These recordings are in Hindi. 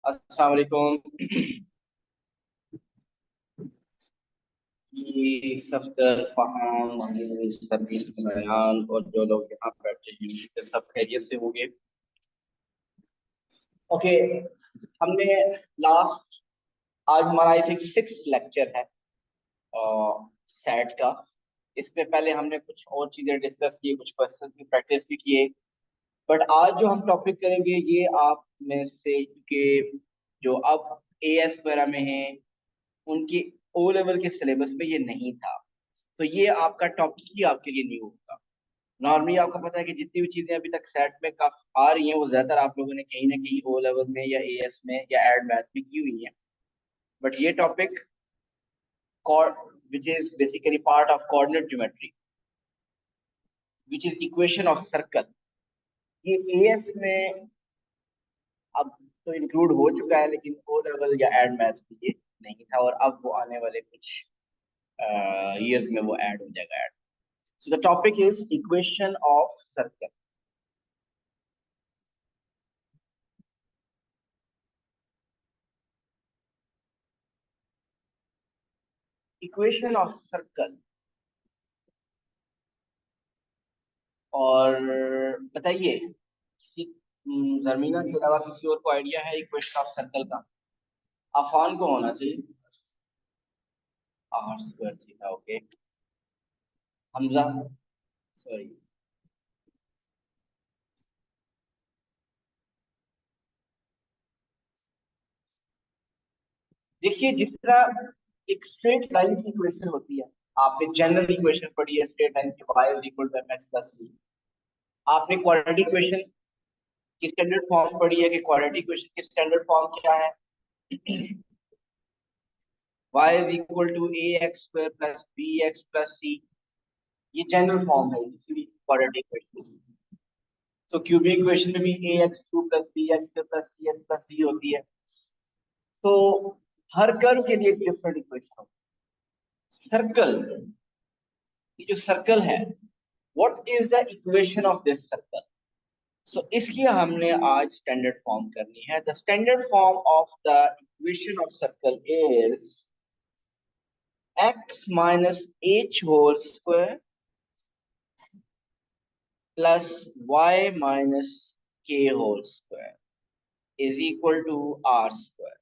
अस्सलाम वालेकुम। ये सफदर फहाम समीर बयान और जो लोग यहाँ बैठे हैं ये सब खैरियत से होंगे। ओके, हमने लास्ट आज हमारा आई थिंक 6 लेक्चर है सेट का। इसमें पहले हमने कुछ और चीजें डिस्कस की, कुछ क्वेश्चन की प्रैक्टिस भी किए। बट आज जो हम टॉपिक करेंगे ये आप में से के जो अब एएस वगैरह में हैं उनकी ओ लेवल के सिलेबस में ये नहीं था, तो ये आपका टॉपिक ही आपके लिए न्यू होगा। नॉर्मली आपको पता है कि जितनी भी चीजें अभी तक सेट में काफी आ रही हैं वो ज्यादातर आप लोगों ने कहीं ना कहीं ओ लेवल में या एएस में या एड मैथ में की हुई है। बट ये topic which is basically part of coordinate geometry which is equation of circle, ये एएस में अब तो इंक्लूड हो चुका है, लेकिन ओ लेवल या एड मैथ में ये नहीं था और अब वो आने वाले कुछ ईयर्स में वो ऐड हो जाएगा। So the topic is equation of circle. Equation of circle। और बताइए किसी जमीना के अलावा किसी और को आइडिया है इक्वेशन ऑफ सर्कल का? आफान को होना चाहिए। R square theta, okay. Hamza, sorry. देखिए जिस तरह एक स्ट्रेट लाइन की इक्वेशन होती है, आपने जनरल इक्वेशन पढ़ी है स्ट्रेट लाइन की, y is equal to mx plus b। आपने क्वाड्रेटिक इक्वेशन की स्टैंडर्ड फॉर्म पढ़ी है कि क्वाड्रेटिक इक्वेशन की स्टैंडर्ड फॉर्म क्या है? y is equal to ax square plus bx plus c। ये जनरल फॉर्म है किसी भी क्वाड्रेटिक इक्वेशन की। तो क्यूबिक इक्वेशन में भी ax2 plus bx plus cx plus d होती है। तो हर कर्व के लिए डिफरेंट इक्वेशन होती है। सर्कल, ये जो सर्कल है, what is the equation of this circle? So इसलिए हमने आज स्टैंडर्ड फॉर्म करनी है। The standard form of the equation of circle is x minus h whole square plus y minus k whole square is equal to r square।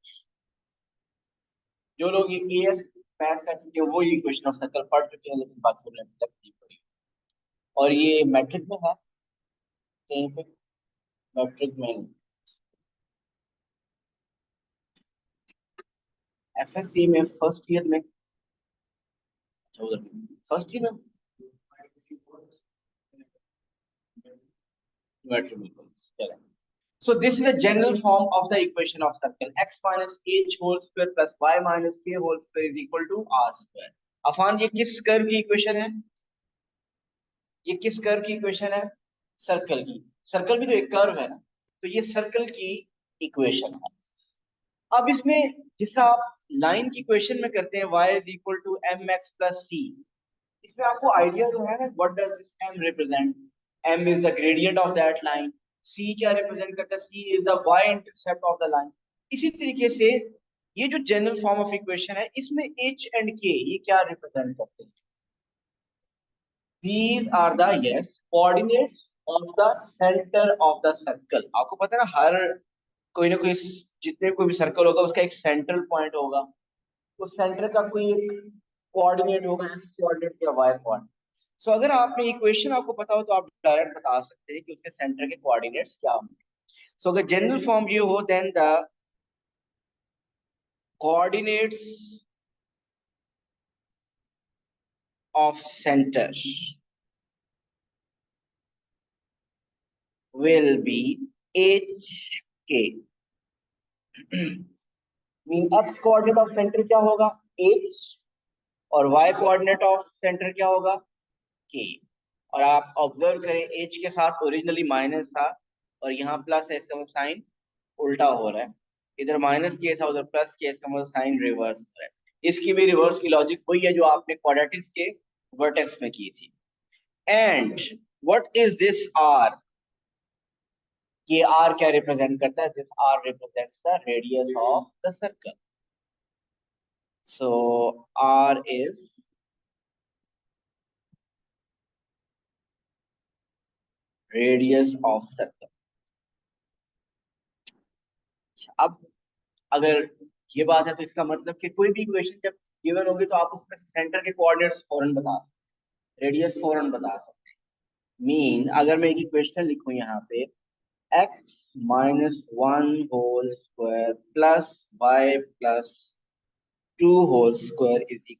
जो लोग ये एस मैथ कर चुके हैं वो ये इक्वेशन ऑफ सर्कल पढ़ चुके हैं, लेकिन बाकी उन्होंने अभी तक नहीं पढ़ी। और ये मैट्रिक में है कहीं पे? मैट्रिक में एफएससी में फर्स्ट ईयर में, अच्छा उधर फर्स्ट ईयर में मैट्रिक में। चलें। So this is the general form of the equation of circle. X minus h whole square plus y minus k whole square is equal to r square। Affan ये किस कर्व की इक्वेशन है? ये किस कर्व की इक्वेशन है? सर्कल की। सर्कल भी तो एक कर्व है ना, तो ये सर्कल की इक्वेशन है। अब इसमें जिस आप लाइन की इक्वेशन में करते हैं y is equal to mx plus c, इसमें आपको आइडिया जो है ना, what does this m represent? m is the gradient of that line. c क्या रिप्रेजेंट करता है? c is the y intercept of the line. इसी तरीके से ये जो जनरल फॉर्म ऑफ इक्वेशन है इसमें h एंड k ये क्या रिप्रेजेंट करते हैं? These are the yes coordinates of the center of the circle। आपको पता है ना, हर कोई ना कोई जितने कोई भी सर्कल होगा उसका एक सेंट्रल पॉइंट होगा। उस सेंटर का कोई एक कोऑर्डिनेट होगा, एक्स कोऑर्डिनेट या वाई कोऑर्डिनेट। सो अगर आपने इक्वेशन आपको पता हो तो आप डायरेक्ट बता सकते हैं कि उसके सेंटर के कोऑर्डिनेट्स क्या होंगे। सो अगर जनरल फॉर्म ये हो, then the coordinates of centre will be h k। Mean x coordinate of centre क्या होगा? h। और y कोऑर्डिनेट ऑफ सेंटर क्या होगा? k। और आप ऑब्जर्व करें h के साथ ओरिजिनली माइनस था और यहाँ प्लस है, इसका मतलब साइन उल्टा हो रहा है। इधर माइनस किया था उधर प्लस किया, इसका मतलब साइन रिवर्स हो रहा है। इसकी भी रिवर्स की लॉजिक वही है जो आपने क्वाड्रेटिक्स के वर्टेक्स में की थी। And what is this r? ये आर क्या रिप्रेजेंट करता है? This r represents the radius of the circle. So r is radius of circle. अब अगर ये बात है तो इसका मतलब कि कोई भी इक्वेशन जब गिवन होगी तो आप उसमें से सेंटर के कोऑर्डिनेट्स फौरन बता, रेडियस फौरन बता सकते हैं. मीन अगर मैं एक इक्वेशन लिखूं यहाँ पे, x minus one whole square plus y plus two whole square is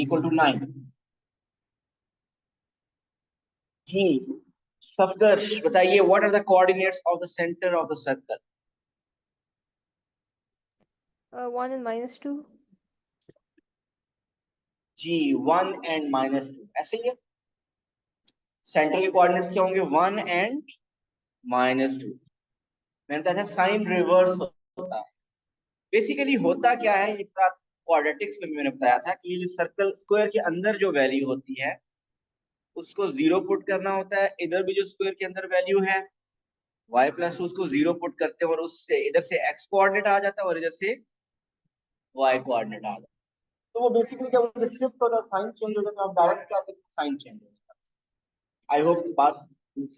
equal to 9. जी सफदर बताइए, what are the coordinates of the centre of the circle? 1 and -2. जी 1 and -2 ऐसे ही है. सेंटर के कोऑर्डिनेट्स क्या होंगे? 1 and -2. मैंने कहा था साइन रिवर्स होता है. बेसिकली होता क्या है, इस बात क्वाड्रेटिक्स में भी मैंने बताया था कि ये सर्कल स्क्वायर के अंदर जो वैल्यू होती है उसको जीरो पुट करना होता है. इधर भी जो स्क्वायर के अंदर वैल्यू है y प्लस उसको जीरो पुट करते हैं और उससे इधर से x कोऑर्डिनेट आ जाता है और इधर से y कोऑर्डिनेट आ जाता है. तो वो बेसिकली क्या होता है, शिफ्ट होता है, साइन चेंज हो जाता है. आप डायरेक्ट क्या करते हैं, साइन चेंज हो जाता है. आई होप बात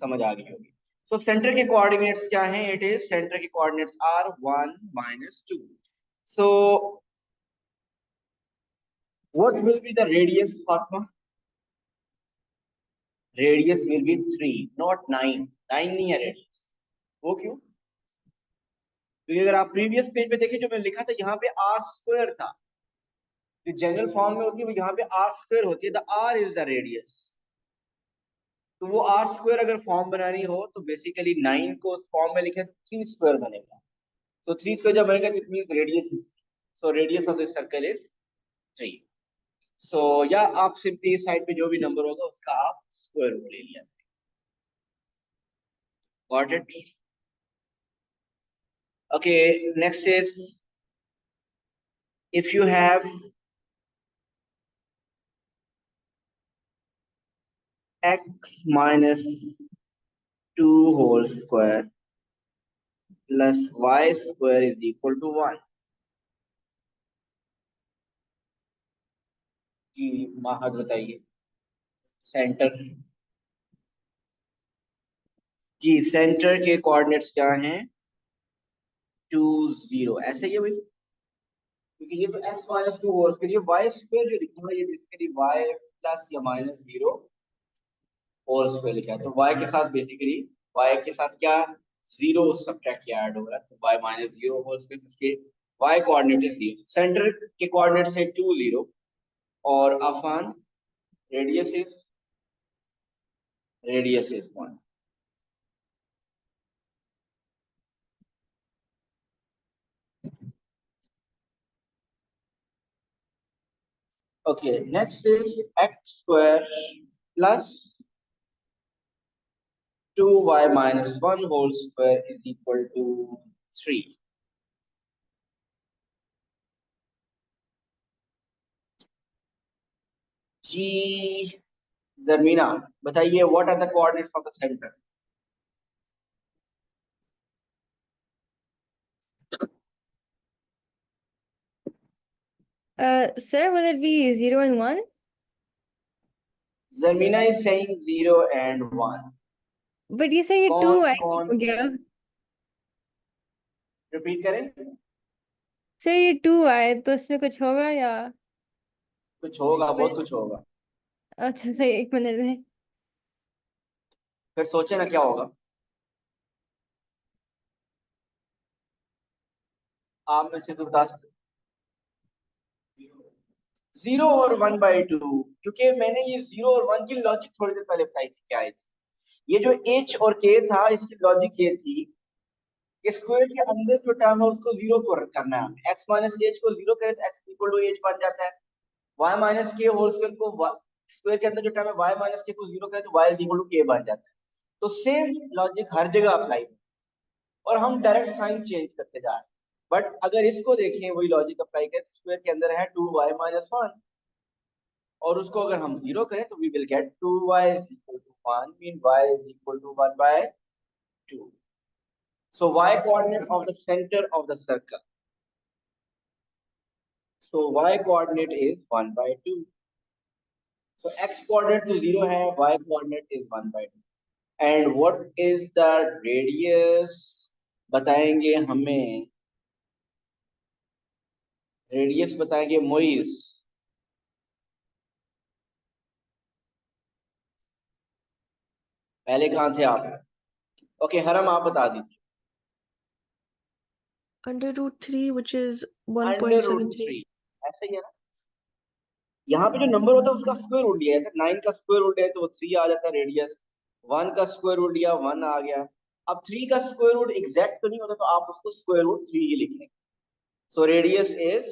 समझ आ गई होगी. सो सेंटर के कोऑर्डिनेट्स क्या हैं? इट इज सेंटर के coordinates are 1 - 2. So what will be the radius Fatima? Radius will be 3 not 9. 9 नहीं है रेडियस. वो क्यों? क्योंकि अगर आप प्रीवियस पेज पे देखें जो मैंने लिखा था यहाँ पे आर स्क्वायर था. जो जनरल फॉर्म में होती है वो यहाँ पे आर स्क्वायर होती है. The r is the radius. तो वो आर स्क्वायर अगर फॉर्म बनानी हो तो बेसिकली 9 को फॉर्म में लिखे तो 3 स्क्वायर बनेगा. तो 3 स्क्वायर जब बनेगा it means radius is, so radius of the circle is 3. सो या आप सिंपली इस साइड पे जो भी नंबर होगा उसका आप स्क्वायर रूट ले लिया. Got it? Okay, next is if you have x minus 2 whole square plus y square is equal to 1. जी महद बताइए. सेंटर, जी सेंटर के कोऑर्डिनेट्स क्या हैं? 2 0 ऐसे ही है भाई. क्योंकि ये तो x minus two whole square, ये y स्क्वायर जो लिखा है ये बेसिकली y प्लस या माइनस 0 होल स्क्वायर लिखा है. तो y के साथ बेसिकली y के साथ क्या जीरो सब्ट्रैक्ट किया ऐड हो रहा है. तो y माइनस 0 होल स्क्वायर, इसके y कोऑर्डिनेट इज 0, सेंटर के कोऑर्डिनेट से 2 0 और Afan radius is 1. Okay, next is x square plus 2y minus 1 whole square is equal to 3. जी जरमीना बताइए, what are the coordinates of the center? Sir, will it be 0 and 1? Zarmina is saying 0 and 1. But you say ये 2 कौन है कौन हो गया. रिपीट करें? सर ये 2 है तो इसमें कुछ होगा या? कुछ होगा, बहुत कुछ होगा. अच्छा सही, 1 मिनट में. फिर सोचे ना क्या होगा. आप में से तो बता सकते. 0 और 1/2, क्योंकि मैंने ये 0 और 1 की लॉजिक थोड़ी देर पहले बताई थी क्या आई थी. ये जो h और k था इसकी लॉजिक ये थी कि स्क्वायर के अंदर जो टर्म है उसको जीरो को करना है. x माइनस एच को जीरो करें तो x इक्वल टू एच बन जाता है. y minus k whole square को स्क्वायर के अंदर जो टर्म है y माइनस के को जीरो करें तो y इक्वल टू k बन जाता है. तो सेम लॉजिक हर जगह अप्लाई, और हम डायरेक्ट साइन चेंज करते जा रहे हैं. बट अगर इसको देखें वही लॉजिक अप्लाई करें, स्क्वायर के अंदर है 2y माइनस 1 और उसको अगर हम जीरो करें तो we will get 2y is equal to 1 mean y is equal to 1/2. 2. So y coordinate of the center of the circle. So y coordinate is 1 by 2. So x coordinate to 0 है, y coordinate is 1 by 2. And what is the radius? बताएंगे हमें, रेडियस बताएंगे मोइज। पहले कहाँ थे आप? ओके हरम आप बता दीजिए। √3 which is अंडर रूट 1.73. 3 ऐसा ही है ना? यहाँ पे जो नंबर होता है उसका स्क्वायर रूट लिया है, 9 का स्क्वायर रूट है तो 3 आ जाता है रेडियस। 1 का स्क्वायर रूट लिया 1 आ गया। अब 3 का स्क्वायर रूट एग्जैक्ट तो नहीं होता तो आप उसको स्क्वायर रूट 3 ही लिख लेंगे। So radius is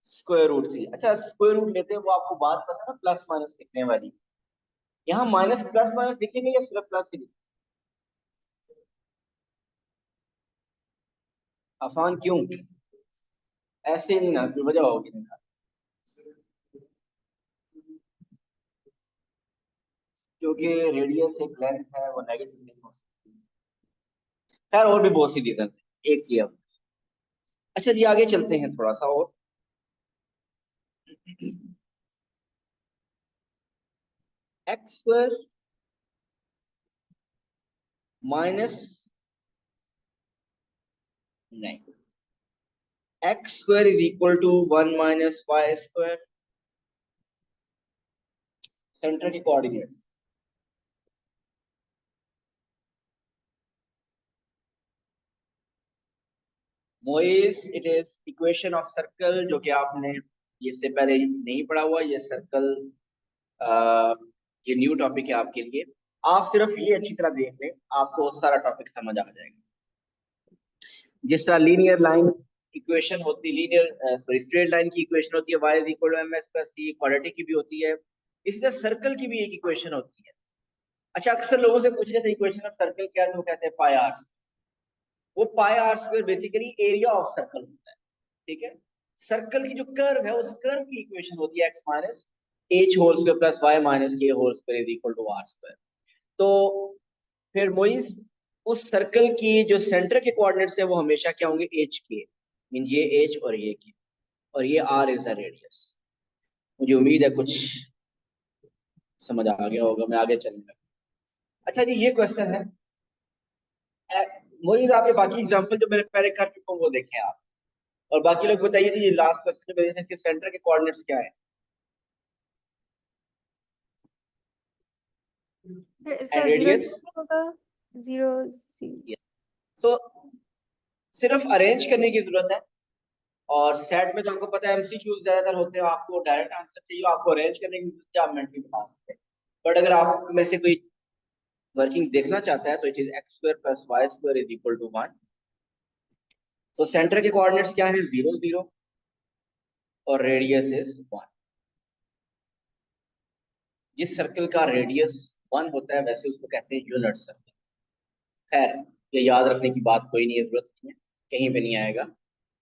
square root 3। अच्छा स्क्वायर रूट लेते हैं वो आपको बात पता है ना, प्लस माइनस लिखने वाली। यहाँ माइनस प्लस माइनस लिखेंगे या सिर्फ प्लस ही लिखेंगे? आसान क्यों? ऐसे नहीं ना, कोई वजह होगी ना। क्योंकि रेडियस एक लेंथ है, वो नेगेटिव नहीं हो सकती। खैर और भी बहुत सी रीजन है, एक किया। अच्छा जी आगे चलते हैं थोड़ा सा और। एक्स स्क्वायर माइनस नहीं, x square is equal to 1 minus y square. Centre के कोऑर्डिनेट्स मोइस, it is equation of circle, जो कि आपने ये से पहले नहीं पढ़ा हुआ। ये सर्कल ये न्यू टॉपिक है आपके लिए। आप सिर्फ ये अच्छी तरह देख लें, आपको सारा टॉपिक समझ आ जाएगा। जिस तरह लीनियर लाइन इक्वेशन होती, लीनियर सॉरी स्ट्रेट लाइन की इक्वेशन होती है y is equal to mx plus c, quadratic की भी होती है। इसी तरह सर्कल की भी एक इक्वेशन होती है। अच्छा अक्सर लोगों से पूछ लेते हैं इक्वेशन ऑफ सर्कल क्या है, तो वो कहते हैं पाई आर। वो pi r square basically area of circle होता है। ठीक है, सर्कल की जो कर्व है उस कर्व की इक्वेशन होती है x minus h whole square plus y minus k whole square is equal to r square. तो फिर मोइस उस सर्कल की जो सेंटर के कोऑर्डिनेट्स है वो हमेशा क्या होंगे, एच के। मीन ये एच और ये के, और ये आर इज द रेडियस। मुझे उम्मीद है कुछ समझ आ गया होगा, मैं आगे चलूंगा। अच्छा जी ये क्वेश्चन है, मोइस आपने बाकी एग्जांपल जो मैंने पहले कर चुका हूँ वो देखें आप, और बाकी लोग बताइए जी ये लास्ट क्वेश्चन जो मेरे, इसके सेंटर के कोऑर्डिनेट्स क्या है इसका एंड 0 रेडियस। 0 होगा, 0 0। तो सिर्फ अरेंज करने की जरूरत है। और सेट में तो आपको पता है एमसीक्यूज ज्यादातर होते हैं, आपको डायरेक्ट आंसर चाहिए, आपको अरेंज करने की जरूरत है, आप मेंटली बता सकते हैं। बट अगर आप में से कोई वर्किंग देखना चाहता है तो it is x square plus y square is equal to 1। तो सेंटर के कोऑर्डिनेट्स क्या है, 0 0, और रेडियस इज 1। जिस सर्कल का रेडियस 1 होता है वैसे उसको कहते हैं यूनिट सर्कल। खैर ये याद रखने की बात कोई नहीं है, जरूरत नहीं है, कहीं पे नहीं आएगा,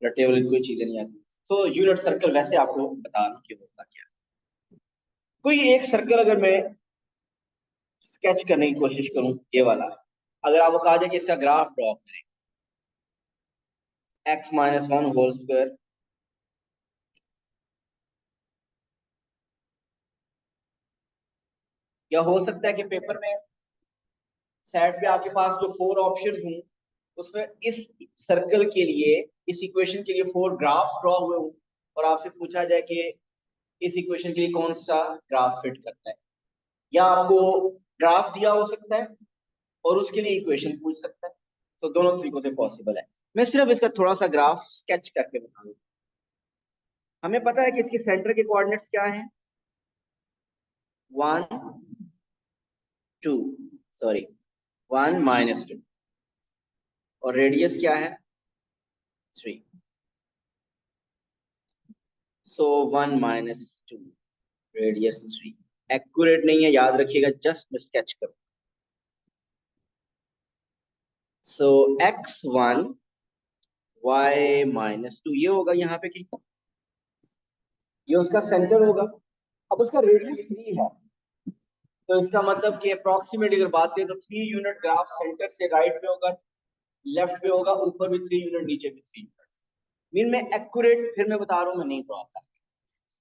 रट्टे वाली कोई चीजें नहीं आती। सो यूनिट सर्कल वैसे आपको बताना कि होता क्या है। कोई एक सर्कल अगर मैं स्केच करने की कोशिश करूं, ये वाला, अगर आपको कहा जाए कि इसका ग्राफ ड्रॉ करें, एक्स माइनस 1 होल स्क्वायर, या हो सकता है कि पेपर में सेट पे आपके पास जो 4 ऑप्शंस हों उसमें इस सर्कल के लिए, इस इक्वेशन के लिए 4 ग्राफ्स ड्रॉ हुए हों, और आपसे पूछा जाए कि इस इक्वेशन के लिए कौन सा ग्राफ फिट करता है। या आपको ग्राफ दिया हो सकता है और उसके लिए इक्वेशन पूछ सकता है। तो दोनों तरीकों से पॉसिबल है। मैं सिर्फ इसका थोड़ा सा ग्राफ स्केच करके बताऊंगा। हमें पता है कि इसके सेंटर के कोऑर्डिनेट्स क्या हैं, 1 2 सॉरी 1 माइनस 2, और रेडियस क्या है 3। सो 1 माइनस 2 रेडियस 3। एक्यूरेट नहीं है, याद रखिएगा, जस्ट मैं स्केच करूं। सो x1 y माइनस 2 ये होगा यहाँ पे कि ये उसका सेंटर होगा। अब उसका रेडियस 3 है, तो इसका मतलब कि अप्रोक्सीमेट अगर बात करें तो 3 यूनिट ग्राफ सेंटर से राइट पे होगा, लेफ्ट पे होगा, ऊपर भी 3 यूनिट, नीचे भी 3 यूनिट। मीन में एक्यूरेट फिर मैं बता रहा हूँ, मैं नहीं ड्रॉ कर,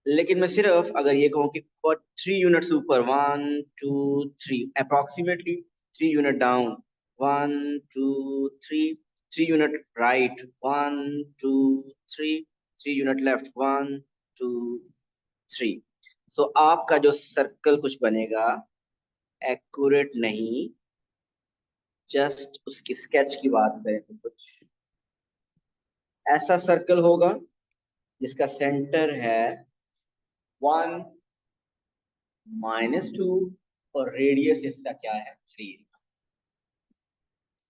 लेकिन मैं सिर्फ अगर ये कहूँ कि 3 यूनिट्स ऊपर, 1 2 3, approximately 3 unit down, 1 2 3, 3 unit right, 1 2 3, 3 unit left, 1 2 3। सो आपका जो सर्कल कुछ बनेगा एक्यूरेट नहीं, जस्ट उसकी स्केच की बात करें तो कुछ ऐसा सर्कल होगा जिसका सेंटर है 1 - 2 और रेडियस इसका क्या है 3।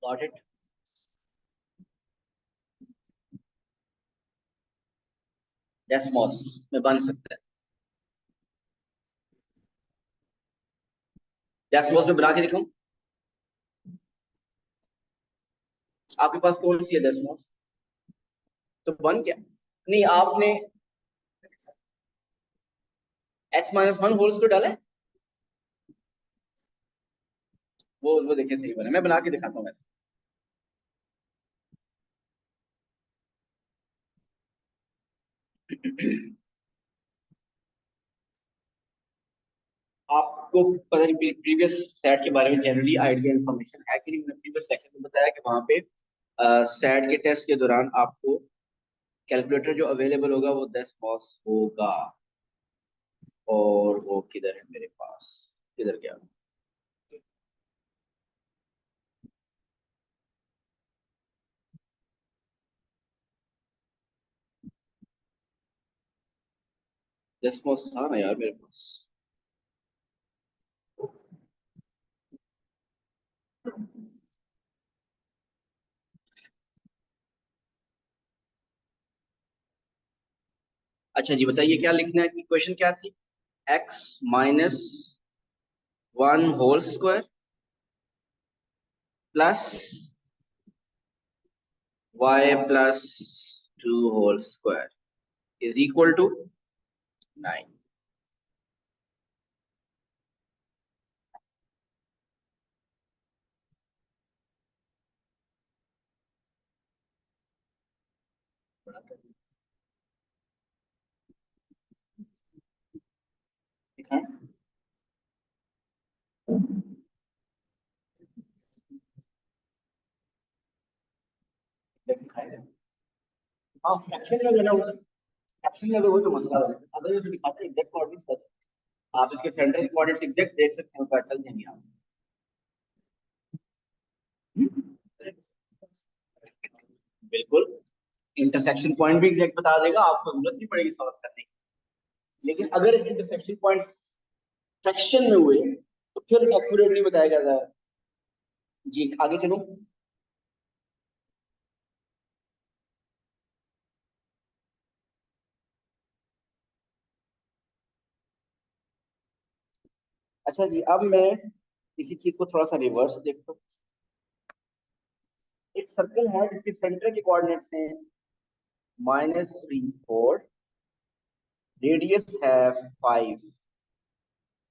Got it? डेस्मोस में बन सकता है, डेस्मोस में बना के दिखाऊं? आपके पास कौन सी है डेस्मोस? तो बन क्या, नहीं आपने x - 1 होल्स को डाला है, वो देखिए सही बना, मैं बना के दिखाता हूँ वैसे। आपको पता नहीं प्रीवियस सेट के बारे में जनरली आइडिया इंफॉर्मेशन है कि नहीं? मैंने प्रीवियस सेक्शन में बताया कि वहां पे सेट के टेस्ट के दौरान आपको कैलकुलेटर जो अवेलेबल होगा वो 10 मॉस होगा। और वो किधर है मेरे पास, किधर गया? डेस्मोस था ना यार मेरे पास। अच्छा जी बताइए क्या लिखना है, क्वेश्चन क्या थी? x - 1 whole square plus y + 2 whole square is equal to 9। दिखाएं? दिखाएं? हाँ फ्रैक्शन में लेना होता है, फ्रैक्शन में अगर वो तो मसला है, अगर इसे दिखाते हैं एग्जैक्ट कोऑर्डिनेट्स पता, आप इसके सेंटर कोऑर्डिनेट्स एग्जैक्ट देख सकते हो, पता चल जाएंगे आप। बिल्कुल, इंटरसेक्शन पॉइंट भी एग्जैक्ट बता देगा, आपको जरूरत नहीं पड़ेगी सॉल्व करने की। लेकिन अगर इंटरसेक्शन पॉइंट फ्रैक्शन में हुए तो फिर एक्यूरेटली बताया जाता है। जी आगे चलो। अच्छा जी अब मैं इसी चीज को थोड़ा सा रिवर्स देखता हूँ। एक सर्कल है जिसके सेंटर के कोऑर्डिनेट्स हैं -3 4, रेडियस है 5,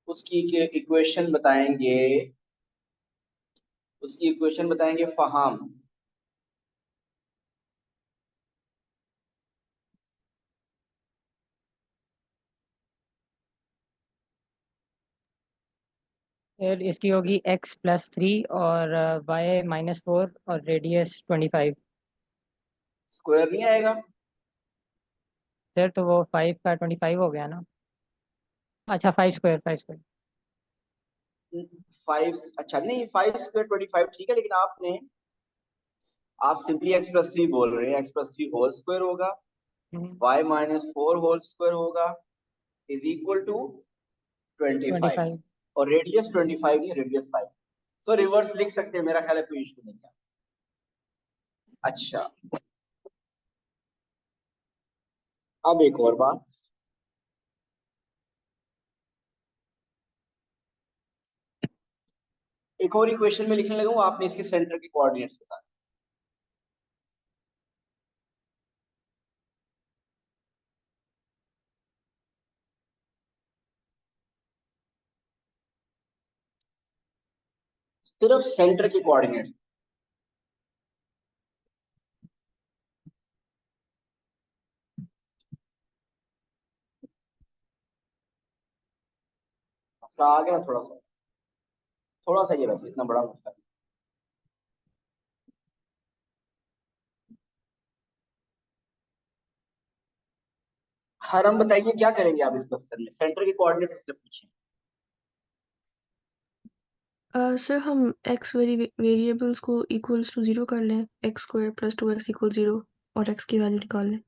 उसकी इक्वेशन बताएंगे, उसकी इक्वेशन बताएंगे फहाम। फिर इसकी होगी x + 3 और y - 4 और रेडियस 25। स्क्वायर नहीं आएगा? सर तो वो 5 का 25 हो गया ना। अच्छा 5 स्क्वायर 5 स्क्वायर। 5, अच्छा नहीं 5 स्क्वायर 25 ठीक है, लेकिन आपने, आप सिंपली x + 3 बोल रहे हैं, x + 3 होल स्क्वायर होगा, y - 4 होल स्क्वायर होगा इज इक्वल टू 25, 25। और रेडियस 25 नहीं, रेडियस 5। सो रिवर्स लिख सकते हैं, मेरा ख्याल है कोई इशू नहीं है। अच्छा अब एक और बात, एक और इक्वेशन में लिखने लगा हूं, आपने इसके सेंटर के कोऑर्डिनेट्स बता। सिर्फ सेंटर के कोऑर्डिनेट। आपका आ गया थोड़ा सा ये बस, इतना बड़ा मसला। हर हम बताइए क्या करेंगे आप इस क्वेश्चन में, सेंटर के कोऑर्डिनेट्स से पूछें। सर हम x वेरिएबल्स को इक्वल्स टू 0 कर लें, x square plus 2x equal 0 और x की वैल्यू निकाल लें।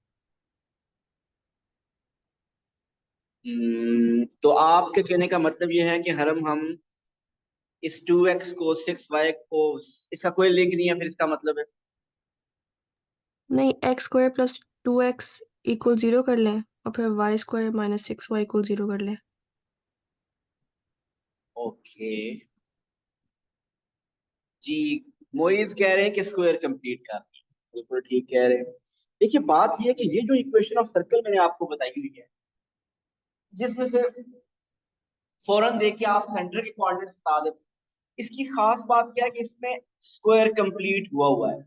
तो आपके कहने का मतलब ये है कि हम इस 2x को 6y को, इसका कोई लिंक नहीं है, फिर इसका मतलब है नहीं, x square plus 2x equal 0 कर लें और फिर y square minus 6y equal 0 कर लें। ओके जी। मोइज कह रहे हैं कि स्क्वायर कंप्लीट करनी है, बिल्कुल ठीक कह रहे हैं। देखिए बात ये है कि ये जो इक्वेशन ऑफ सर्कल मैंने आपको बताई हुई है, जिसमें से फौरन देख के आप सेंटर के कोऑर्डिनेट्स बता देते, इसकी खास बात क्या है कि इसमें स्क्वायर कंप्लीट हुआ है,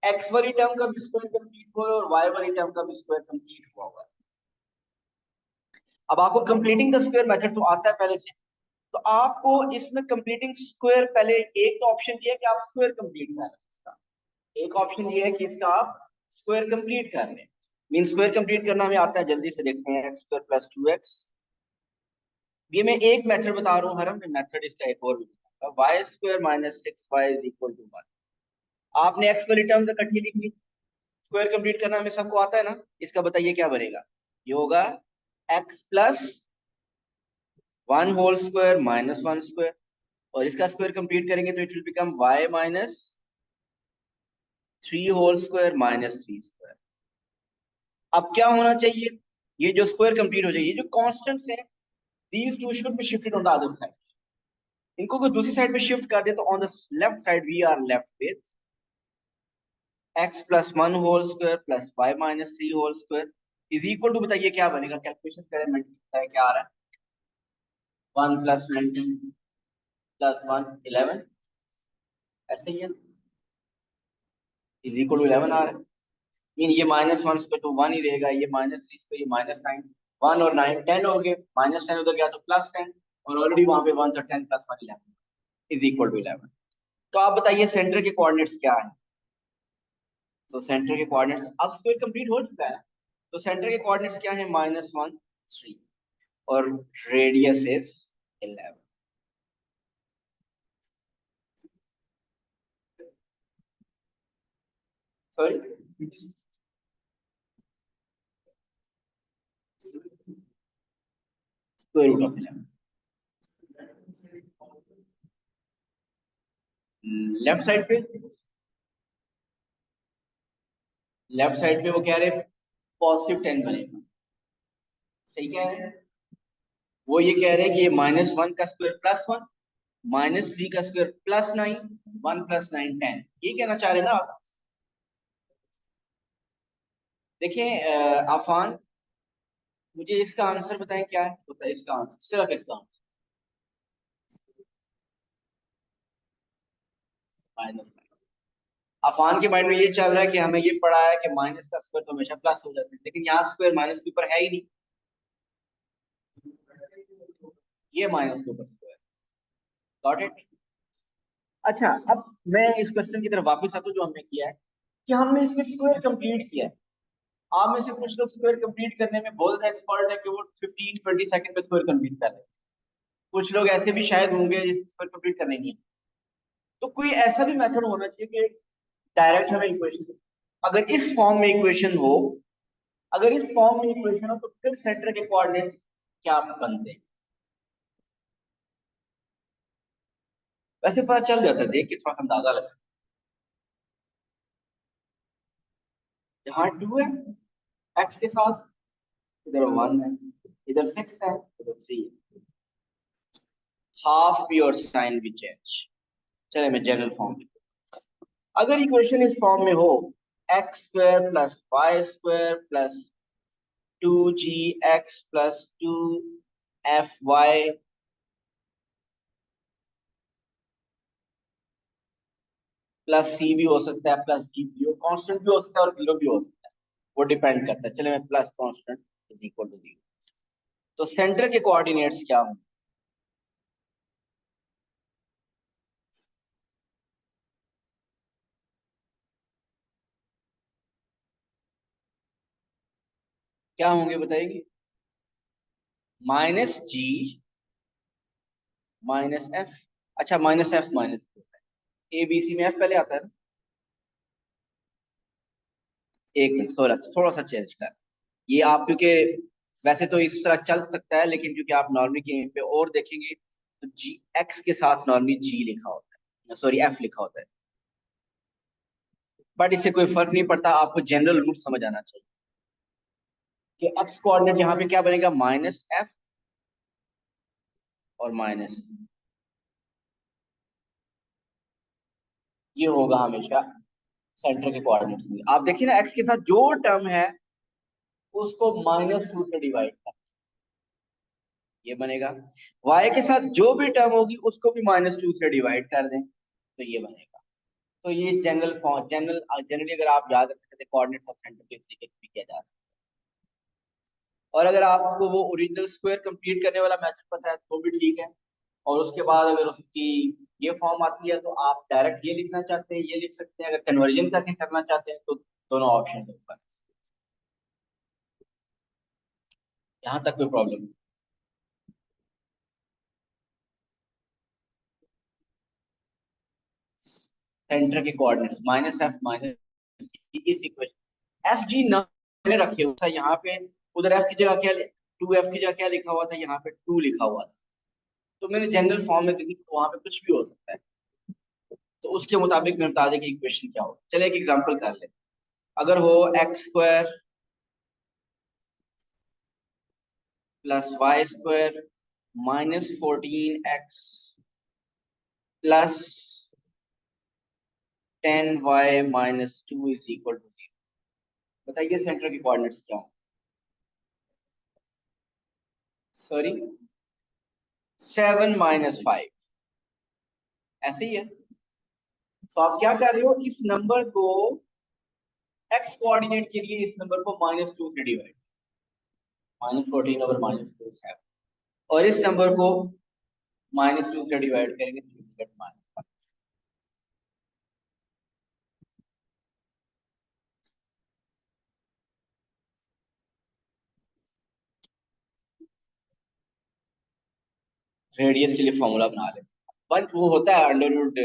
एक्स वाली टर्म का भी स्क्वायर कंप्लीट हुआ है और वाई वाली टर्म का भी स्क्वायर कंप्लीट हुआ है। अब आपको कंप्लीटिंग द स्क्वायर मेथड तो आता है पहले से, तो आपको इसमें कंप्लीटिंग स्क्वायर पहले, एक तो ऑप्शन ये है कि आप स्क्वायर कंप्लीट कर रहे हैं इसका, एक ऑप्शन ये है कि इसका आप स्क्वायर कंप्लीट कर रहे हैं। मीन स्क्वायर कंप्लीट करना हमें आता है, जल्दी से देखते हैं, एक्स स्क्वायर प्लस 2x। ये मैं एक मेथड बता रहा हूँ हरम, मैं मेथड इसका एक और भी बताऊंगा, y square minus 6y is equal to 1। आपने एक्स वाली टर्म तो इकट्ठी लिख ली, स्क्वायर कंप्लीट करना हमें सबको आता है ना, इसका बताइए क्या बनेगा। ये होगा x plus 1 whole square minus 1 square, और इसका स्क्वायर कंप्लीट करेंगे तो it will become y minus 3 whole square minus 3 square. अब क्या होना चाहिए, ये जो स्क्वायर कंप्लीट हो जाए, ये जो कांस्टेंट्स हैं, these two should be shifted on the other side. इनको कोई दूसरी साइड पे शिफ्ट कर दे तो on the left side we are left with x plus 1 whole square plus y minus 3 whole square is equal to, बताइए क्या बनेगा, कैलकुलेशन करें, मल्टीप्लाई क्या आ रहा है, 1 प्लस 19 प्लस 1 11, ऐसे ही है, इज इक्वल टू 11 आ रहा है। मीन ये माइनस 1 पे तो 1 ही रहेगा, ये माइनस 3 पे ये माइनस 9, 1 और 9 10 हो गए, माइनस 10 उधर गया तो प्लस 10, और ऑलरेडी वहां पे 1 तो 10 प्लस 1 11 इज इक्वल टू 11। तो आप बताइए सेंटर के कोऑर्डिनेट्स क्या है। तो सेंटर के कोऑर्डिनेट्स अब स्क्वायर कंप्लीट हो चुका है, तो सेंटर के कोऑर्डिनेट्स क्या है, -1 3 और radius is 11। Sorry, square root of 11। Left side पे वो कह रहे पॉजिटिव 10 बनेगा, सही कह रहे हैं। वो ये कह रहे हैं कि ये -1 का स्क्वायर +1, -3 का स्क्वायर +9, 1 + 9 10, ये कहना चाह रहे हैं ना आप। देखें आफान, मुझे इसका आंसर बताएं क्या है, होता है इसका आंसर, सिर्फ इसका आंसर -9। अफान के माइंड में ये चल रहा है कि हमें ये पढ़ा है कि माइनस का स्क्वायर तो हमेशा प्लस हो जाता है, लेकिन यहाँ स्क्वायर माइनस के ऊपर है ही नहीं, ये माइनस के ऊपर स्क्वायर। Got it. अच्छा, अब मैं इस क्वेश्चन की तरफ वापस आता हूँ जो हमने किया है, कि हमने इसमें स्क्वायर कंप्लीट किया है। आप में से कुछ लोग स्क्वायर कंप्लीट करने में बहुत ज्यादा एक्सपर्ट है कि वो 15-20 सेकंड में स्क्वायर कंप्लीट कर रहे हैं, कुछ लोग ऐसे भी शायद होंगे जिस स्क्वायर कंप्लीट करने नहीं है। तो कोई ऐसा भी मेथड होना चाहिए कि डायरेक्ट हमें इक्वेशन, अगर इस फॉर्म में इक्वेशन हो, अगर इस फॉर्म में इक्वेशन हो तो फिर सेंटर के कोऑर्डिनेट्स क्या बनते हैं। वैसे पता चल जाता है, देख के थोड़ा सा अंदाजा लगा। यहाँ 2 है एक्स के साथ, इधर 1 है, इधर 6 है, इधर 3 है, हाफ प्योर साइन भी चेंज। चले मैं जनरल फॉर्म में, अगर इक्वेशन इस फॉर्म में हो, x square plus y square plus 2gx plus 2fy plus c भी हो सकता है, प्लस जी भी हो, कांस्टेंट भी हो सकता है और जीरो भी हो सकता है, वो डिपेंड करता है। चले मैं plus constant is equal to zero. तो सेंटर के कोऑर्डिनेट्स क्या होंगे? क्या होंगे बताइए? Minus g minus f. अच्छा, minus f minus a b c में एफ पहले आता है ना। एक मिनट, थोड़ा सा चेंज कर ये आप, क्योंकि वैसे तो इस तरह चल सकता है, लेकिन क्योंकि आप नॉर्मली कहीं पे और देखेंगे तो जी एक्स के साथ नॉर्मली जी लिखा होता है, सॉरी एफ लिखा होता है। बट इससे कोई फर्क नहीं पड़ता, आपको जनरल रूल समझ आना चाहिए कि एक्स कोऑर्डिनेट यहाँ पे क्या बनेगा, माइनस एफ और माइनस, ये होगा हमेशा सेंटर के कोऑर्डिनेट्स में। आप देखिए ना, एक्स के साथ जो टर्म है उसको माइनस टू से डिवाइड कर, ये बनेगा। वाई के साथ जो भी टर्म होगी उसको भी माइनस टू से डिवाइड कर दें तो ये बनेगा। तो ये जनरल फॉर्म, जनरली अगर आप याद रखें तो कोऑर्डिनेट ऑफ सेंटर के तरीके से भी किया जा सकता है। और अगर आपको वो ओरिजिनल स्क्वायर कंप्लीट करने वाला मेथड पता है तो भी ठीक है। और उसके बाद अगर उसकी ये फॉर्म आती है तो आप डायरेक्ट ये लिखना चाहते हैं ये लिख सकते हैं, अगर कन्वर्जन करके करना चाहते हैं तो दोनों ऑप्शन ऊपर। यहाँ तक कोई प्रॉब्लम नहीं। सेंटर के कोऑर्डिनेट्स माइनस एफ माइनस इस इक्वेशन, एफ जी ना मैंने रखे हुआ था यहाँ पे, उधर एफ की जगह क्या, टू एफ की जगह क्या लिखा हुआ था, यहाँ पे टू लिखा हुआ था। तो मैंने जनरल फॉर्म में दी तो वहां पे कुछ भी हो सकता है, तो उसके मुताबिक मैं बता दें कि इक्वेशन क्या हो। चले एक एग्जांपल कर ले। अगर हो x square plus y square minus 14x plus 10y minus 2 is equal to 0, बताइए सेंटर के कोऑर्डिनेट्स क्या हों? सॉरी, 7 माइनस 5, ऐसे ही है। तो आप क्या कर रहे हो, इस नंबर को एक्स कोऑर्डिनेट के लिए इस नंबर को माइनस टू से divide, minus 14 over minus two 7, और इस नंबर को माइनस टू से डिवाइड करेंगे तो गेट माइनस। रेडियस के लिए फॉर्मूला बना लेते हैं, बट वो होता है under root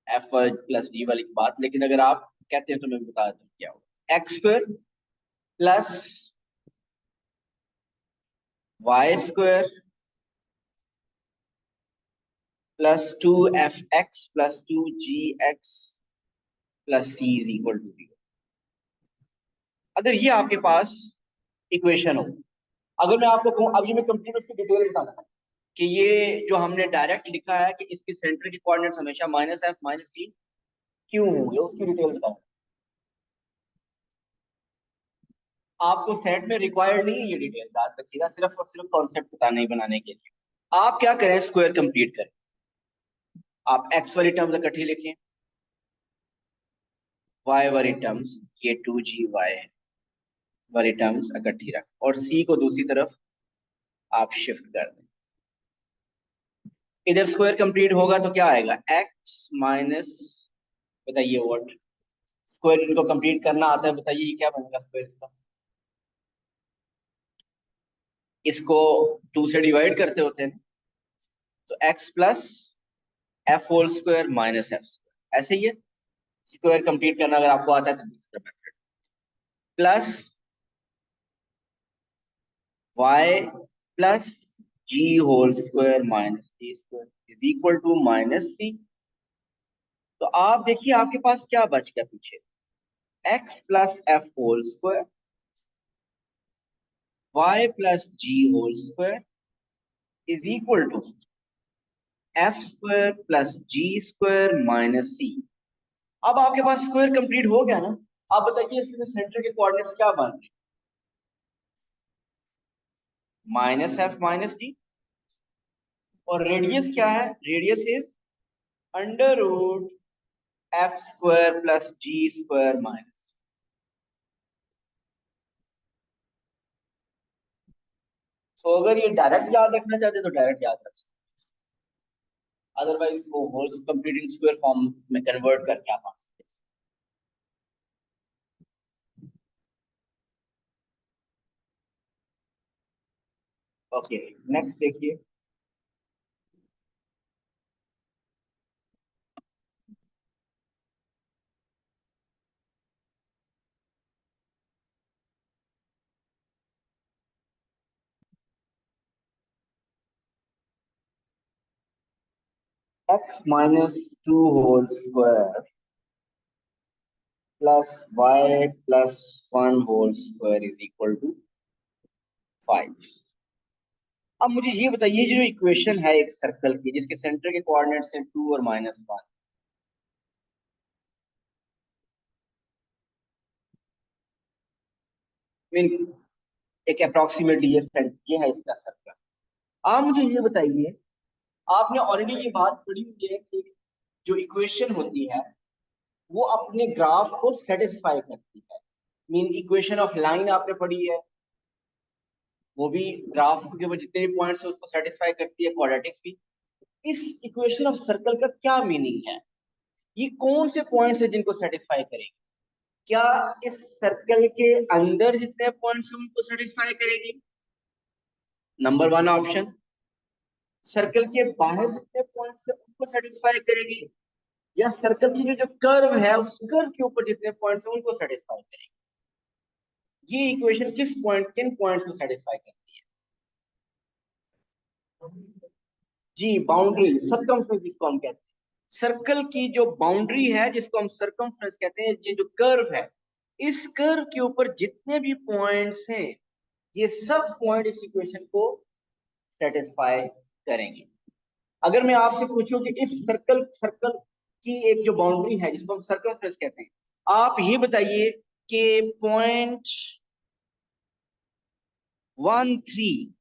f plus d वाली बात, लेकिन अगर आप कहते हैं तो मैं बता देता हूँ क्या होगा। X square plus y square plus 2f(x) plus 2g(x) plus c is equal to 0। अगर ये आपके पास इक्वेशन हो, अगर मैं आपको कहूं, अब ये मैं कंप्लीट उसकी डिटेल बताना है कि ये जो हमने डायरेक्ट लिखा है कि इसके सेंटर के कोऑर्डिनेट्स हमेशा माइनस एफ माइनस सी क्यों होंगे, उसकी डिटेल बताना। आपको सेट में रिक्वायर्ड नहीं है ये डिटेल, याद रखिएगा, सिर्फ और सिर्फ कॉन्सेप्ट बताने ही बनाने के लिए। आप क्या करें, स्क्वायर कंप्लीट करें, आप एक्स वाली टर्म्स इकट्ठी लिखें, वाई वाली टर्म्स ये 2g(y) वाली टर्म्स इकट्ठी रख, और सी को दूसरी तरफ आप शिफ्ट कर दें। इधर स्क्वायर कंप्लीट होगा तो क्या आएगा, एक्स माइनस, बताइए व्हाट, स्क्वायर इनको कंप्लीट करना आता है, बताइए ये क्या बनेगा स्क्वायर इसका, इसको 2 से डिवाइड करते होते हैं, तो x plus f whole square minus f square, ऐसे ही है। स्क्वायर कंप्लीट करना अगर आपको आता है तो दूसरा method, plus y plus g whole square minus d square is equal to minus c. तो आप देखिए आपके पास क्या बच गया पीछे, x plus f whole square y plus g whole square is equal to f square plus g square minus c. अब आपके पास स्क्वायर कंप्लीट हो गया ना। आप बताइए इसमें सेंटर के कोऑर्डिनेट्स क्या बन रहे हैं, माइनस एफ माइनस डी, और रेडियस क्या है, radius is under root f square plus g square minus, तो अगर ये डायरेक्ट याद रखना चाहते तो डायरेक्ट याद रख सकते, अदरवाइज वो होल्स कंप्लीटिंग स्क्वायर फॉर्म में कन्वर्ट करके आप आ सकते हैं। ओके, नेक्स्ट देखिए, x minus 2 whole square plus y plus 1 whole square is equal to 5। अब मुझे ये बताइए, जो इक्वेशन है एक सर्कल की जिसके सेंटर के कोऑर्डिनेट्स हैं 2 और -1, मीन एक अप्रोक्सीमेटली ये है इसका सर्कल। आप मुझे ये बताइए, आपने ऑलरेडी ये बात पढ़ी हुई है कि जो इक्वेशन होती है वो अपने ग्राफ को सेटिस्फाई करती है, मीन इक्वेशन ऑफ लाइन आपने पढ़ी है, वो भी ग्राफ के ऊपर जितने भी पॉइंट्स है उसको सेटिस्फाई करती है, क्वाड्रेटिक्स भी। इस इक्वेशन ऑफ सर्कल का क्या मीनिंग है? ये कौन से पॉइंट्स है जिनको सेटिस्फाई करेगी? क्या इस सर्कल के अंदर जितने पॉइंट्स हैं उनको सेटिस्फाई करेगी, नंबर 1 ऑप्शन। सर्कल के बाहर जितने पॉइंट्स हैं उनको सेटिस्फाई करेगी, या सर्कल की जो कर्व है उस कर्व के ऊपर जितने पॉइंट्स हैं उनको सेटिस्फाई करेगी? ये इक्वेशन किन पॉइंट्स को सेटिस्फाई करती है? जी, बाउंड्री, सर्कमफ्रेंस जिसको हम कहते हैं। सर्कल की जो बाउंड्री है जिसको हम सर्कमफ्रेंस कहते हैं, ये जो कर्व है, इस कर्व के ऊपर जितने भी पॉइंट्स हैं ये सब पॉइंट इस इक्वेशन को सेटिस्फाई करेंगे। अगर मैं आपसे पूछूं कि इस सर्कल सर्कल की एक जो बाउंड्री है जिसको हम सर्कमफ्रेंस कहते हैं, आप ये बताइए कि पॉइंट 1 3,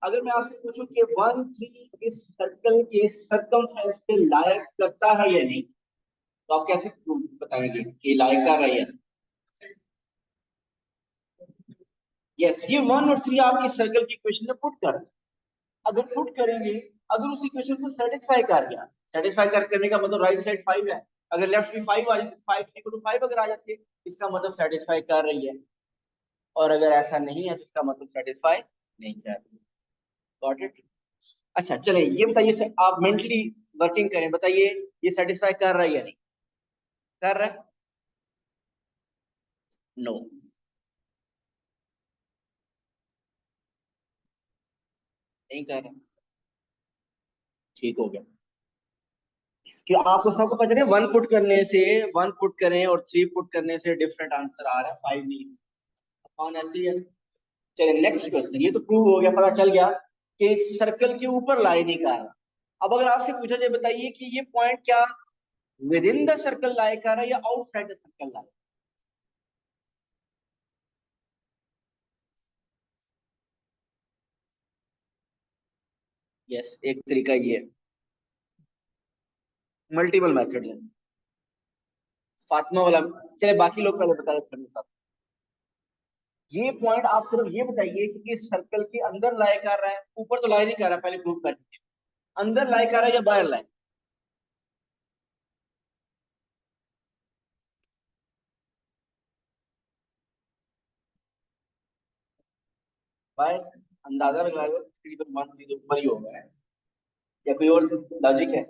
अगर मैं आपसे पूछूं कि 1 3 इस सर्कल के सर्कमफ्रेंस पे लायक करता है या नहीं, तो आप कैसे बताएंगे कि लायक कर रहा है? यस, ये 1 और 3 आप इस सर्कल की इक्वेशन में पुट कर, अगर पुट करेंगे, अगर उस इक्वेशन को सेटिस्फाई कर गया, सेटिस्फाई करने का मतलब राइट साइड 5 है, अगर लेफ्ट भी 5 आ जाए, 5 अगर आ जाती है इसका मतलब सेटिस्फाई कर रही है, और अगर ऐसा नहीं है तो इसका मतलब सेटिस्फाई नहीं कर रही। Got it? अच्छा, चलिए ये बताइए आप मेंटली वर्किंग करें, बताइए ये सेटिस्फाई कर रहा है या नहीं कर रहा है? नो, नहीं कर रहा। ठीक हो गया, कि आपको सबको पता है 1 पुट करें और 3 पुट करने से डिफरेंट आंसर आ रहा है, 5 नहीं। कौन ऐसी है? चलिए नेक्स्ट क्वेश्चन, ये तो प्रूव हो गया, पता चल गया कि सर्कल के ऊपर लाई नहीं कर रहा। अब अगर आपसे पूछा जाए, बताइए कि ये पॉइंट क्या विद इन द सर्कल लाई कर रहा है या outside the circle lie? Yes, एक तरीका ये है, मल्टीपल मेथड है, फातिमा वाला। चलिए बाकी लोग पहले बताए फिर मैं बताता हूं। ये पॉइंट आप सिर्फ ये बताइए कि इस सर्कल के अंदर लाई कर रहा है, ऊपर तो लाई नहीं कर रहा, पहले प्रूव कर दीजिए। अंदर लाई कर रहा है या बाहर लाई? बाहर। अंदाजा लगाओ, तकरीबन 1 3 ऊपर ही होगा है, या कोई और लॉजिक है?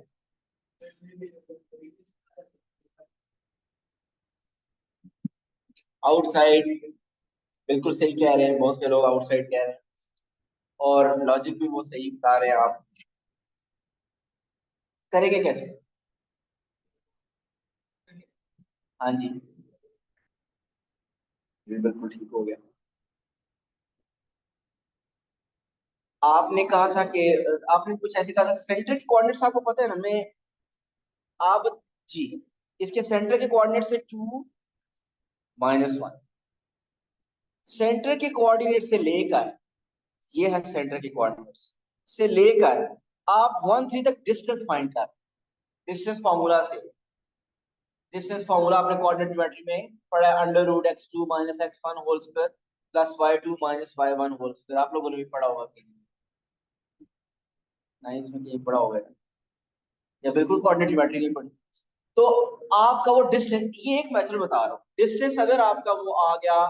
आउटसाइड, बिल्कुल सही कह रहे हैं, बहुत से लोग आउटसाइड कह रहे हैं, और लॉजिक भी वो सही बता रहे हैं। आप करेंगे कैसे? हाँ जी, ये बिल्कुल ठीक हो गया। आपने कहा था कि आपने कुछ ऐसे कहा था, सेंटर के कोऑर्डिनेट्स आपको पता है ना, मैं आप जी, इसके सेंटर के कोऑर्डिनेट से 2 -1, सेंटर के कोऑर्डिनेट से लेकर, ये है सेंटर के कोऑर्डिनेट्स से लेकर आप 1 3 तक डिस्टेंस फाइंड कर, डिस्टेंस फॉर्मूला से डिस्टेंस फॉर्मूला आपने कोऑर्डिनेट ज्योमेट्री में पढ़ा है, under root x2 minus x1 whole square plus y2 minus y1 whole square. आप लोगों ने भी पढ़ा होगा कि नाइन्थ में कहीं पढ़ा होगा या बिल्कुल कोऑर्डिनेट ज्योमेट्री नहीं पढ़ी। तो आपका वो डिस्टेंस, ये एक मेथड बता रहा हूँ, डिस्टेंस अगर आपका वो आ गया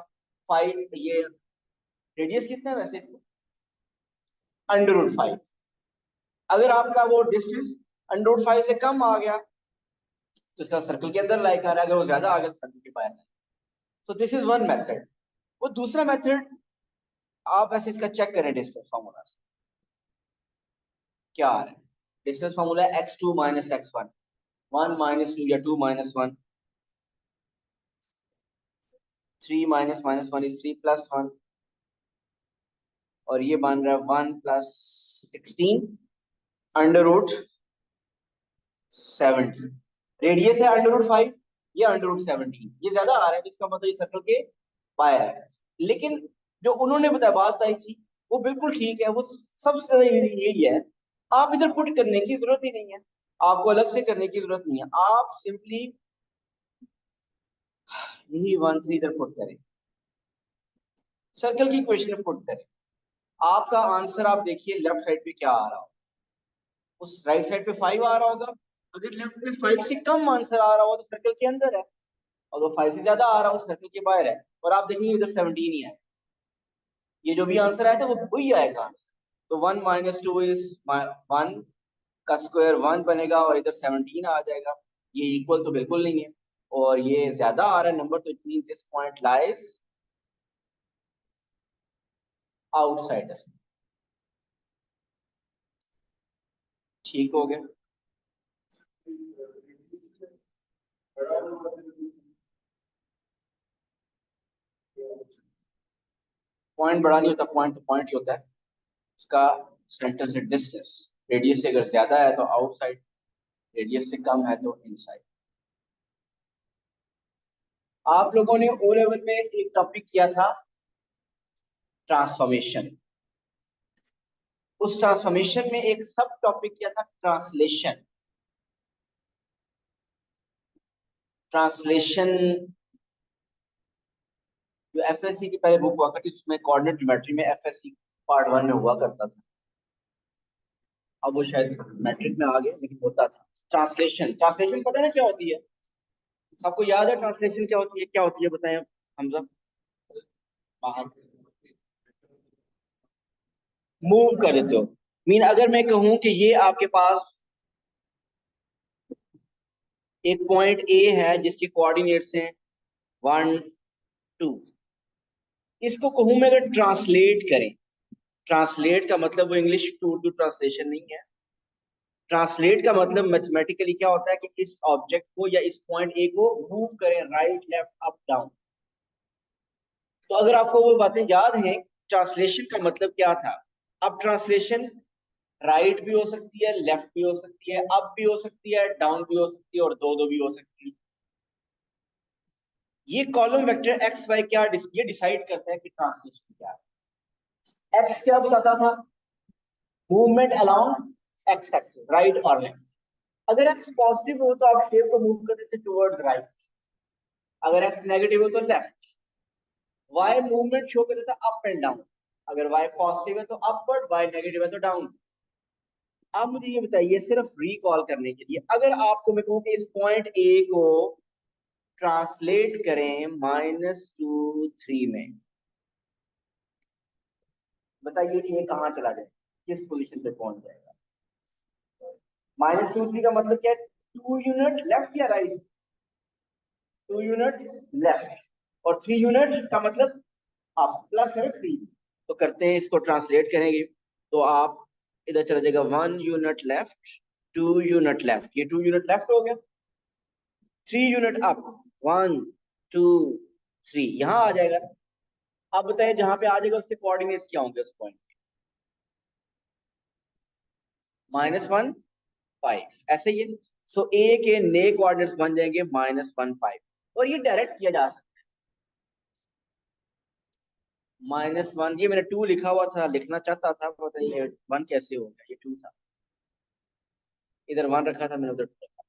5, ये रेडियस कितना है वैसे इसको, अंडर रूट 5। अगर आपका वो डिस्टेंस अंडर रूट 5 से कम आ गया तो इसका सर्कल के अंदर लाइक आ रहा है, अगर वो ज्यादा आ गया तो सर्कल के बाहर। So this is one method. वो दूसरा मेथड आप ऐसे इसका चेक करें डिस्टेंस फार्मूला से क्या आ रहा है। डिस्टेंस फार्मूला है x2 माइनस x1, 1 माइनस 2 या 2 minus 1, 3 minus minus 1 is 3 plus 1, और ये बन रहा है 1 प्लस 16 अंडर रूट 70। रेडियस है अंडर रूट 5, ये अंडर रूट 17, ये ज्यादा आ रहा है इसका मतलब ये सर्कल के बाहर है। लेकिन जो उन्होंने बताया बात बताई थी वो बिल्कुल ठीक है, वो सबसे यही है, आप इधर पुट करने की जरूरत ही नहीं है, आपको अलग से करने की जरूरत नहीं है, आप सिंपली यही 1 3 इधर पुट करें, सर्कल की इक्वेशन में पुट करें, आपका आंसर आप देखिए लेफ्ट साइड पे क्या आ रहा हो, उस राइट साइड पे 5 आ रहा होगा। अगर लेफ्ट में 5 से कम आंसर आ रहा हो तो सर्कल के अंदर है, और वो 5 से ज्यादा आ रहा हो सर्कल के बाहर है, और आप देखेंगे इधर 17 ही है, ये जो भी आंसर आया था वो वही आएगा। तो 1 माइनस 2 इज 1 का स्क्वायर 1 बनेगा और इधर 17 आ जाएगा, ये इक्वल तो बिल्कुल नहीं है, और ये ज्यादा आ रहा है नंबर, तो it means this point lies outside. ठीक हो गया। पॉइंट बड़ा नहीं होता, पॉइंट तो पॉइंट ही होता है, उसका सेंटर से डिस्टेंस, रेडियस से अगर ज्यादा है तो आउटसाइड, रेडियस से कम है तो इनसाइड। आप लोगों ने ओ लेवल में एक टॉपिक किया था ट्रांसफॉर्मेशन, उस ट्रांसफॉर्मेशन में एक सब टॉपिक किया था ट्रांसलेशन। ट्रांसलेशन जो एफएससी की पहले बुक हुआ करती थी उसमें कोऑर्डिनेट ज्योमेट्री में एफएससी पार्ट 1 में हुआ करता था, अब वो शायद मैट्रिक में आ गया लेकिन होता था। ट्रांसलेशन, ट्रांसलेशन पता है ना क्या होती है, सबको याद है ट्रांसलेशन क्या होती है, क्या होती है बताएं हमजा। मूव कर देते हो, मीन अगर मैं कहूं कि ये आपके पास एक पॉइंट ए है जिसके कोऑर्डिनेट्स हैं 1 2, इसको कहूं मैं अगर ट्रांसलेट करें, ट्रांसलेट का मतलब वो इंग्लिश टू उर्दू ट्रांसलेशन नहीं है, ट्रांसलेट का मतलब मैथमेटिकली क्या होता है कि इस ऑब्जेक्ट को या इस पॉइंट ए को मूव करें, राइट लेफ्ट अप डाउन। तो अगर आपको वो बातें याद हैं, ट्रांसलेशन का मतलब क्या था। अब ट्रांसलेशन राइट भी हो सकती है, लेफ्ट भी हो सकती है, अप भी हो सकती है, डाउन भी हो सकती है, और दो दो भी हो सकती है। ये कॉलम वेक्टर एक्स वाई क्या ये डिसाइड करता है कि ट्रांसलेशन क्या है। एक्स क्या बताता था, movement along x axis, right और लेफ्ट। अगर एक्स पॉजिटिव हो तो आप शेप को मूव करते थे टुवर्ड्स राइट, अगर एक्स नेगेटिव हो तो लेफ्ट। वाई मूवमेंट शो करता था अप एंड डाउन, अगर वाई पॉजिटिव है तो अपवर्ड, वाई नेगेटिव है तो डाउन। अब मुझे ये बताइए सिर्फ रिकॉल करने के लिए, अगर आपको मैं कहूँ कि इस पॉइंट ए को ट्रांसलेट करें -2 3 में, बताइए ये कहाँ चला जाए, किस पोजीशन पे पहुंच जाएगा। -2 3 का मतलब क्या है, 2 यूनिट लेफ्ट या राइट, 2 यूनिट लेफ्ट, और 3 यूनिट का मतलब अप, प्लस है 3। तो करते हैं इसको ट्रांसलेट करेंगे, तो आप इधर चला जाएगा 1 यूनिट लेफ्ट, 2 यूनिट लेफ्ट, ये 2 यूनिट लेफ्ट हो गया, 3 यूनिट अप, 1 2 3 यहाँ आ जाएगा। आप बताएं जहां पे आ जाएगा उसके कोऑर्डिनेट्स क्या होंगे उस पॉइंट के, -1 5 ऐसे ही है। सो ए के नए कोऑर्डिनेट्स बन जाएंगे -1 5, और ये डायरेक्ट किया जा सकता है। -1, ये मैंने 2 लिखा हुआ था, लिखना चाहता था, पता नहीं 1 कैसे हो गया, ये 2 था, इधर 1 रखा था मैंने, उधर 2 रखा।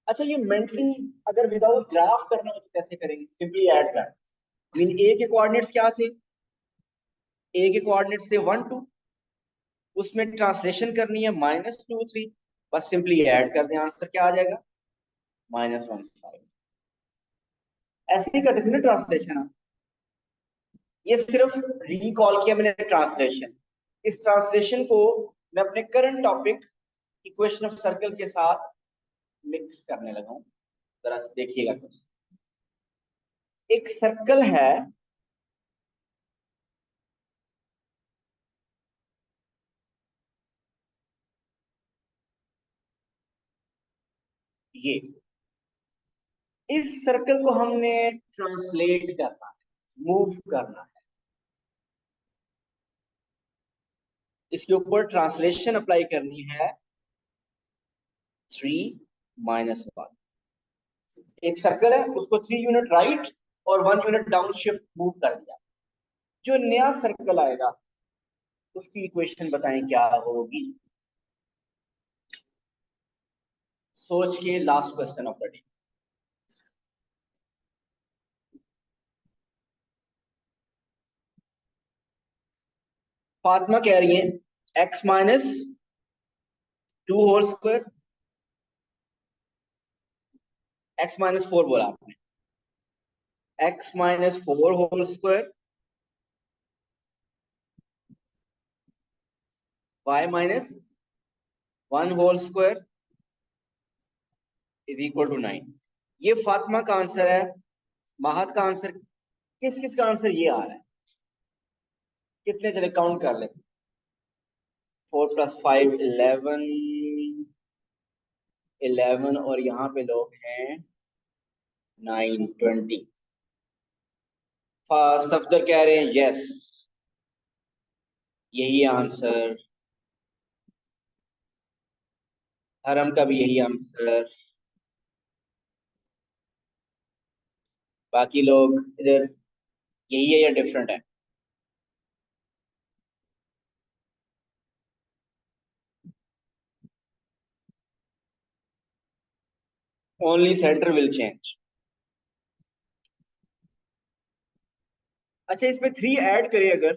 अच्छा, ये मेंटली अगर विदाउट ग्राफ करना हो तो कैसे करेंगे? सिंपली ऐड कर। मीन ए के कोऑर्डिनेट्स क्या थे? ए के कोऑर्डिनेट्स थे 1 2, उसमें ट्रांसलेशन करनी है -2 3, बस सिंपली ऐड कर दें, आंसर क्या आ जाएगा? -1 5। ऐसे ही करते थे ना ट्रांसलेशन। ये सिर्फ रिकॉल किया मैंने ट्रांसलेशन। इस ट्रांसलेशन को मैं अपने current topic equation of circle के साथ मिक्स करने लगा हूं। जरा से देखिएगा कुछ। एक सर्कल है, ये इस सर्कल को हमने ट्रांसलेट करना है, मूव करना है। इसके ऊपर ट्रांसलेशन अप्लाई करनी है 3 -1। एक सर्कल है, उसको 3 यूनिट राइट और 1 यूनिट डाउन शिफ्ट मूव कर दिया। जो नया सर्कल आएगा उसकी इक्वेशन बताएं क्या होगी? सोच के last question of the day. Fatima कह रही है x -2 होल स्क्वायर, x -4 बोला आपने, x -4 whole square, y -1 whole square is equal to 9। ये फातिमा का आंसर है। माहत का आंसर, किस किस का आंसर ये आ रहा है? कितने चले काउंट कर लेते? 4 + 5 11, 11 और यहाँ पे लोग हैं 9 20। सफदर कह रहे हैं यस, यही आंसर। हरम का भी यही आंसर। बाकी लोग इधर यही है या डिफरेंट है? Only centre will change. अच्छा, इसमें 3 ऐड करें अगर,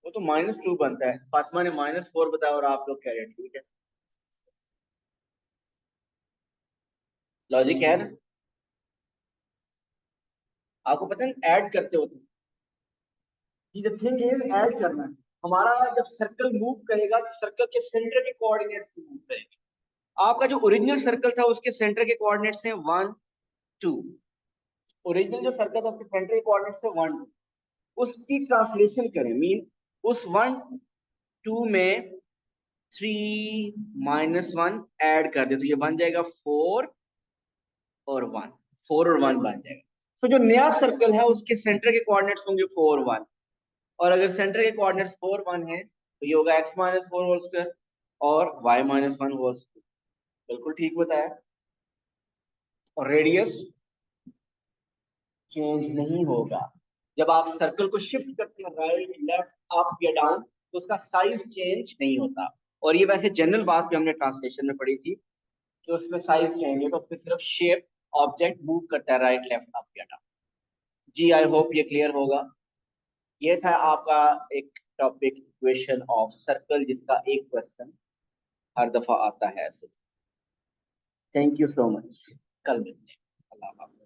वो तो -2 बनता है। फातिमा ने -4 बताया और आप लोग कह रहे हैं ठीक है। लॉजिक है ना? आपको पता है ऐड करते होते द थिंग इज ऐड करना है। हमारा जब सर्कल मूव करेगा तो सर्कल के सेंटर के कोऑर्डिनेट्स पे मूव करेगा। आपका जो ओरिजिनल सर्कल था उसके सेंटर के कोऑर्डिनेट्स हैं 1 2। ओरिजिनल जो सर्कल था उसके सेंटर के कोऑर्डिनेट्स हैं 1 2। उसकी ट्रांसलेशन करें, मीन उस 1 2 में 3 -1 ऐड कर दे तो ये बन जाएगा 4 और 1। 4 और 1 बन जाएगा। तो जो नया सर्कल है उसके सेंटर के कोऑर्डिनेट्स होंगे 4 1। और अगर सेंटर के कोऑर्डिनेट्स 4 1 है तो ये होगा x -4 होल स्क्वायर और y -1 होल स्क्वायर। बिल्कुल ठीक बताया। और रेडियस चेंज नहीं होगा। जब आप सर्कल को शिफ्ट करते हैं राइट लेफ्ट अप या डाउन तो उसका साइज चेंज नहीं होता। और ये वैसे जनरल बात भी हमने ट्रांसलेशन में पढ़ी थी कि उसमें साइज चेंज है तो उसमें सिर्फ शेप ऑब्जेक्ट मूव करता है राइट लेफ्ट अप या डाउन। जी आई होप ये क्लियर होगा। ये था आपका एक टॉपिक इक्वेशन ऑफ सर्कल जिसका एक क्वेश्चन हर दफा आता है। Thank you so much. कल मिलते हैं। अल्लाह हाफ़िज़।